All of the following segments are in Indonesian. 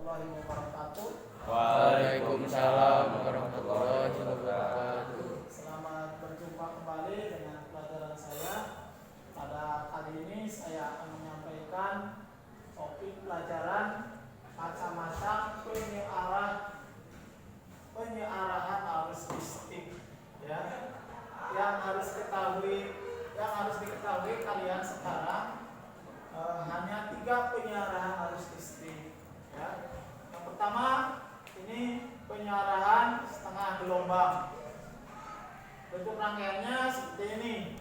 warahmatullahi wabarakatuh. Waalaikumsalam warahmatullahi wabarakatuh. Selamat berjumpa kembali dengan pelajaran saya. Pada kali ini saya akan menyampaikan topik pelajaran macam-macam penyiarahan arus listrik. Ya, yang harus diketahui kalian sekarang hanya 3 penyiarahan arus listrik. Ya. Yang pertama ini penyiarahan setengah gelombang. Bentuk rangkaiannya seperti ini,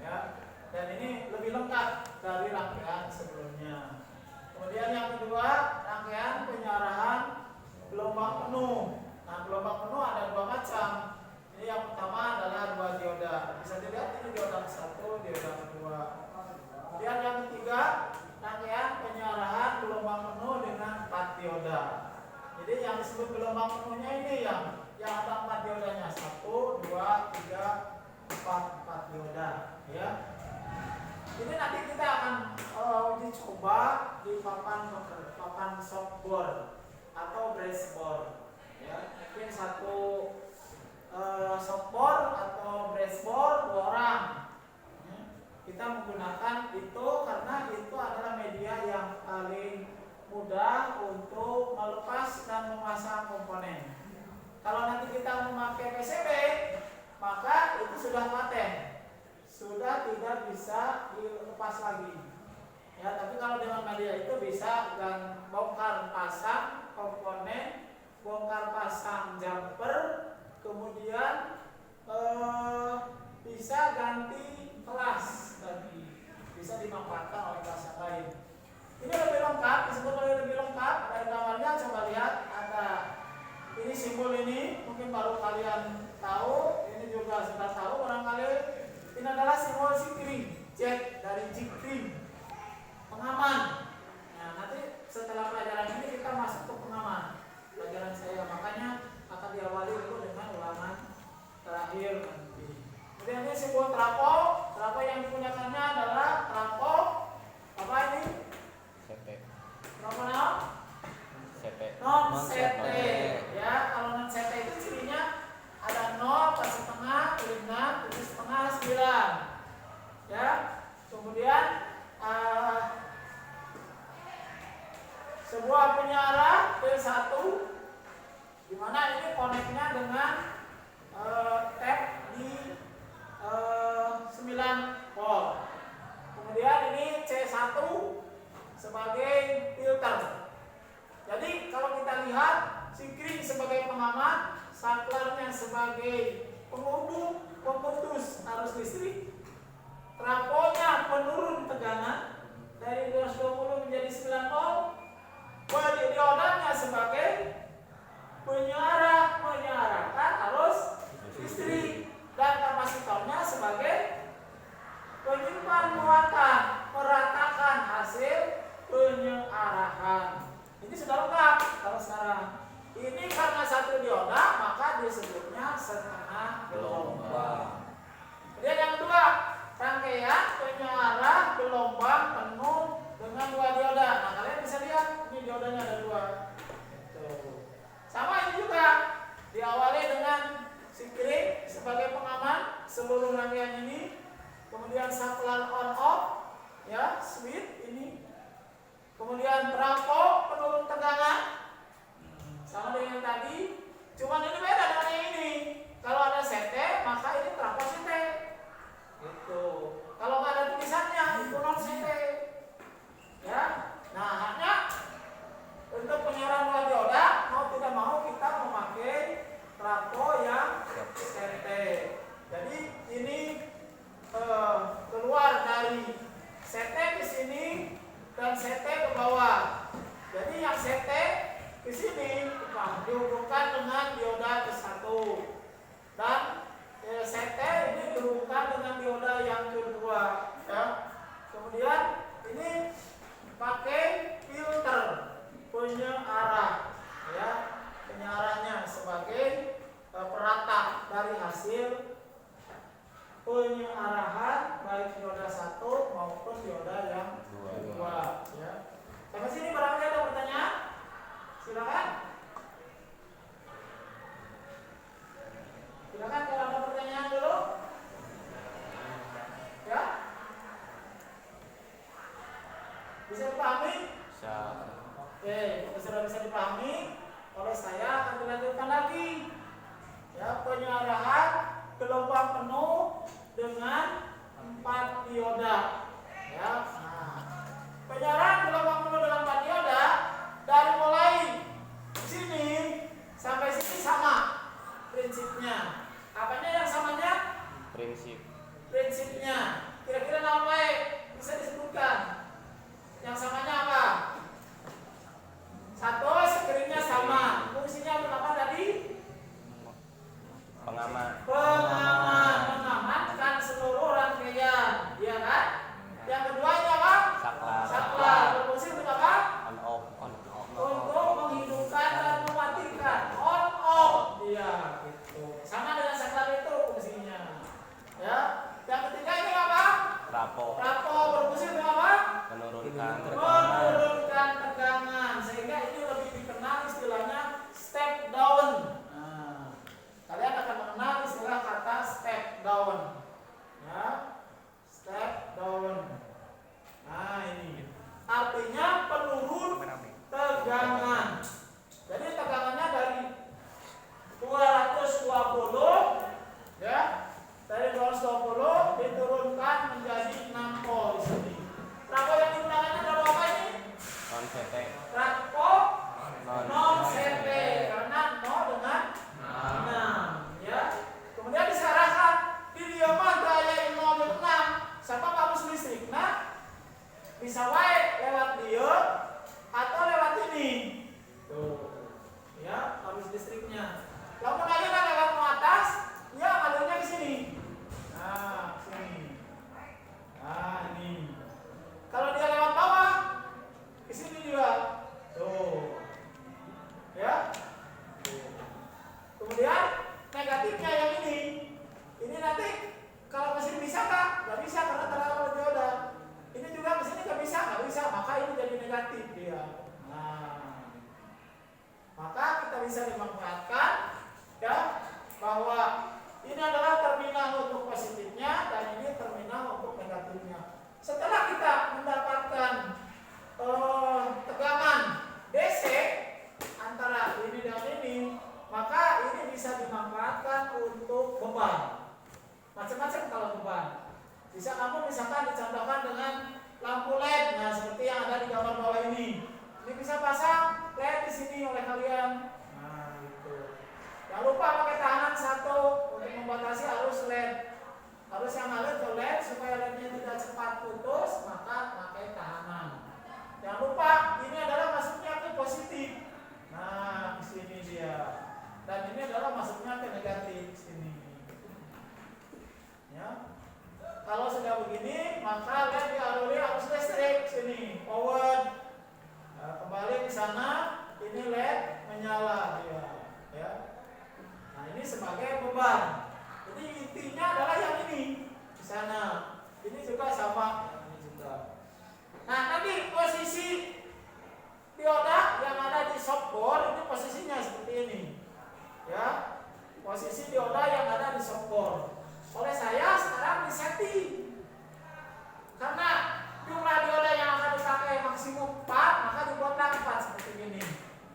ya. Dan ini lebih lengkap dari rangkaian sebelumnya. Kemudian yang kedua, rangkaian penyiarahan gelombang penuh. Nah, gelombang penuh ada 2 macam. Ini yang pertama adalah 2 dioda. Bisa dilihat ini dioda 1, dioda 2. Kemudian yang ketiga, rangkaian penyiarahan gelombang penuh dengan 4 dioda. Jadi yang disebut gelombang penuhnya ini yang ada 4 diodanya. 1, 2, 3, 4 dioda, ya. Ini nanti kita akan uji coba di papan softboard atau breastboard, ya. Mungkin satu softboard atau breastboard 2 orang. Kita menggunakan itu karena itu adalah media yang paling mudah untuk melepas dan memasang komponen. Kalau nanti kita memakai PCB, maka itu sudah paten, sudah tidak bisa dilepas lagi. Ya, tapi kalau dengan media itu bisa dan bongkar pasang komponen, bongkar pasang jumper, kemudian bisa ganti kelas tadi, bisa dimanfaatkan oleh kelas yang lain. Ini lebih lengkap, disebut lebih lengkap dari gambarnya. Coba lihat, ada ini simbol ini, mungkin baru kalian tahu, ini juga sudah tahu barangkali. Ini adalah simbol sikring, J dari jikring, pengaman. Nah, nanti setelah pelajaran ini kita masuk ke pengaman pelajaran saya, makanya akan diawali dulu dengan ulangan terakhir nanti. Kemudian ini simbol trafo. Trafo yang digunakannya adalah trafo apa ini? Non-CT. Ya, kalau non-CT itu cirinya ada 0, 4,5, 5, 7,5, 9. Ya. Kemudian sebuah penyiaran P1 di mana ini koneknya dengan tap di 9 volt. Kemudian ini C1 sebagai filter. Jadi kalau kita lihat sikring sebagai pengaman, saklarnya sebagai penghubung pemutus arus listrik, trafonya penurun tegangan dari 220 menjadi 9 volt, diodanya sebagai menyarahkan arus listrik, dan kapasitornya sebagai penyimpan muatan meratakan hasil penyiarahan. Ini sudah lengkap. Kalau sekarang ini karena 1 dioda, maka disebutnya setengah gelombang. Kemudian yang kedua, rangkaian penyiarah gelombang penuh dengan 2 dioda. Nah, kalian bisa lihat ini diodanya ada 2. Sama ini juga diawali dengan sikring sebagai pengaman seluruh rangkaian ini. Kemudian saklar on off, ya, switch ini. Kemudian trafo penurun tegangan, sama dengan tadi, cuman ini beda dengan yang ini. Kalau ada CT, maka ini trafo CT. Gitu. Kalau nggak ada tulisannya, itu non CT. Ya. Nah, hanya untuk penyiaran 2 dioda, mau tidak mau kita memakai trafo yang CT. Jadi ini keluar dari CT ke sini dan CT ke bawah. Jadi yang CT ke sini dihubungkan dengan dioda ke-1 dan CT ini dihubungkan dengan dioda yang kedua. Ya. Kemudian ini pakai filter penyiarah, ya, penyiarahnya sebagai perata dari hasil penyiarahan baik dioda 1 maupun dioda yang kedua. Ya. Sampai sini barangkali ada pertanyaan? bisa dipahami, oleh saya akan dilanjutkan lagi. Ya, penyarahan gelombang penuh dengan 4 dioda. Ya, nah, penyarahan gelombang penuh dengan 4 dioda dari mulai sini sampai sini sama prinsipnya. Apanya yang samanya? Prinsipnya. Kira-kira apa bisa disebutkan? Yang samanya apa? Satu, screennya sama. Fungsinya untuk apa tadi? Mengamankan seluruh rangkaian, iya kan? Yang kedua ini apa? Saklar. Berfungsi untuk apa? Untuk menghidupkan dan mematikan. On off. Iya, gitu. Sama dengan saklar itu fungsinya. Ya. Yang ketiga ini apa? Rapo. Berfungsi untuk apa? Menurunkan tegangan, sehingga ini lebih dikenal istilahnya step down. Nah, kalian akan mengenal istilah kata step down. Ya, step down. Nah, ini artinya penurun tegangan. Jadi tegangannya dari 220, ya, dari 220 diturunkan menjadi 6 volt di sini. Rapo yang digunakannya rapo apa ini? Rapo non CP, karena 0 dengan 6, ya. Kemudian diserahkan di dioman daya 0 dan 6 sama arus listrik. Nah, bisa wae lewat diode atau lewat ini. Tuh. Ya, arus listriknya. Kalau mengalirnya lewat ke atas, ya alurnya ke sini. Nah, sini. Nah, ini. Kalau dia lewat bawah, ke sini juga. Tuh. Ya. Tuh. Kemudian negatifnya yang ini. Ini nanti kalau ke sini bisa nggak? Nggak bisa karena terlalu dioda. Ini juga ke sini nggak bisa. Maka ini jadi negatif dia. Nah, maka kita bisa dimanfaatkan, ya, bahwa ini adalah terminal untuk positifnya dan ini terminal untuk negatifnya. Setelah kita mendapatkan tegangan DC antara ini dan ini, maka ini bisa dimanfaatkan untuk beban. Macam-macam kalau beban. Bisa kamu misalkan dicontohkan dengan lampu LED, nah seperti yang ada di gambar bawah ini. Ini bisa pasang LED di sini oleh kalian. Nah, gitu. Jangan lupa pakai tahanan 1 untuk membatasi arus LED. Arus yang ngalir ke LED supaya LED-nya tidak cepat putus, maka pakai tahanan. Jangan lupa ini adalah masuknya ke positif. Nah, di sini dia. Dan ini adalah masuknya ke negatif sini. Ya. Kalau sudah begini, maka LED dialiri arus listrik sini, power. Nah, kembali ke sana, ini LED menyala dia, ya. Nah, ini sebagai beban. Jadi intinya adalah yang ini di sana. Ini juga sama, ini juga. Nah, nanti posisi dioda yang ada di softboard ini posisinya seperti ini, ya. Posisi dioda yang ada di softboard. Oleh saya sekarang disetting. Karena jumlah dioda yang akan dipakai maksimum 4, maka dibuatlah 4 seperti ini.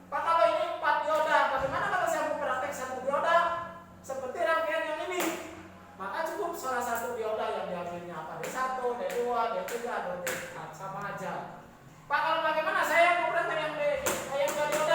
Pak, kalau ini 4 dioda, bagaimana kalau saya mau praktek 1 dioda seperti rangkaian yang ini? Maka cukup salah satu dioda yang diambilnya apa? D1, D2, D3, D4, sama aja. Pak, kalau bagaimana saya mau praktek yang 2 dioda?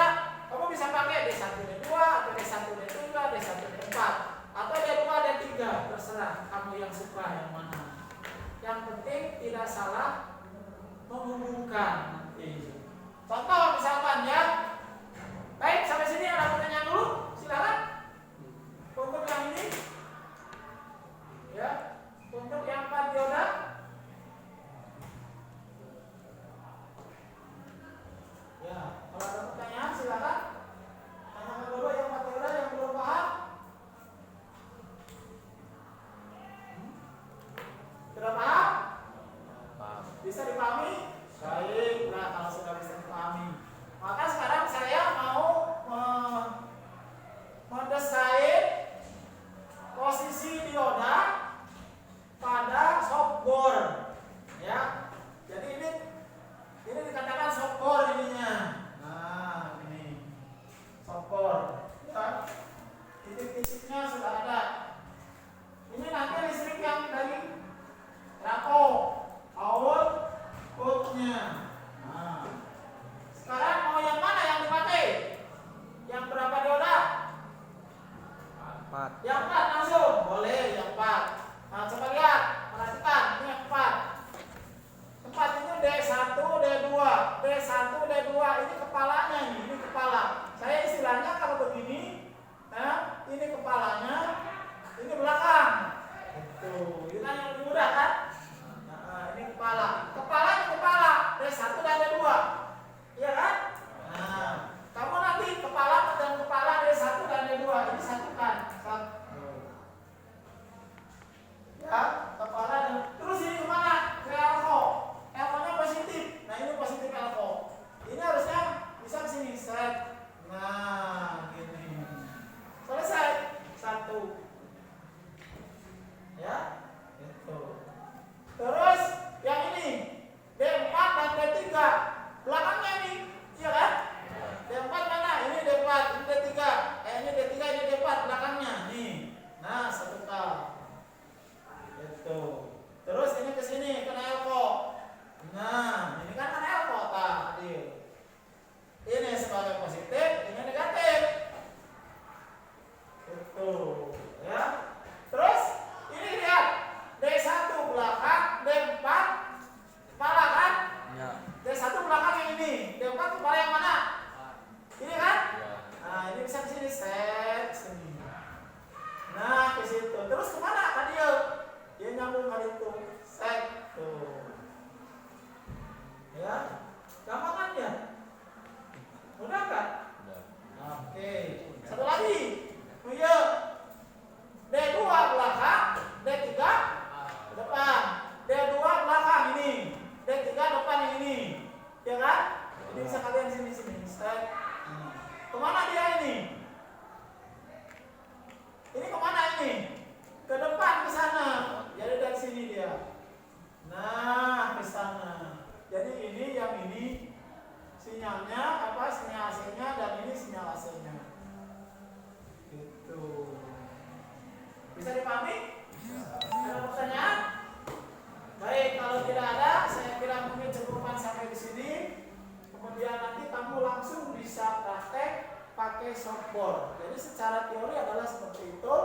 pakai softboard. Jadi secara teori adalah seperti itu,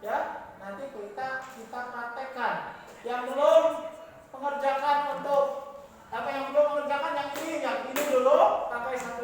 ya. Nanti kita praktekkan. Yang belum mengerjakan yang belum mengerjakan yang ini dulu pakai satu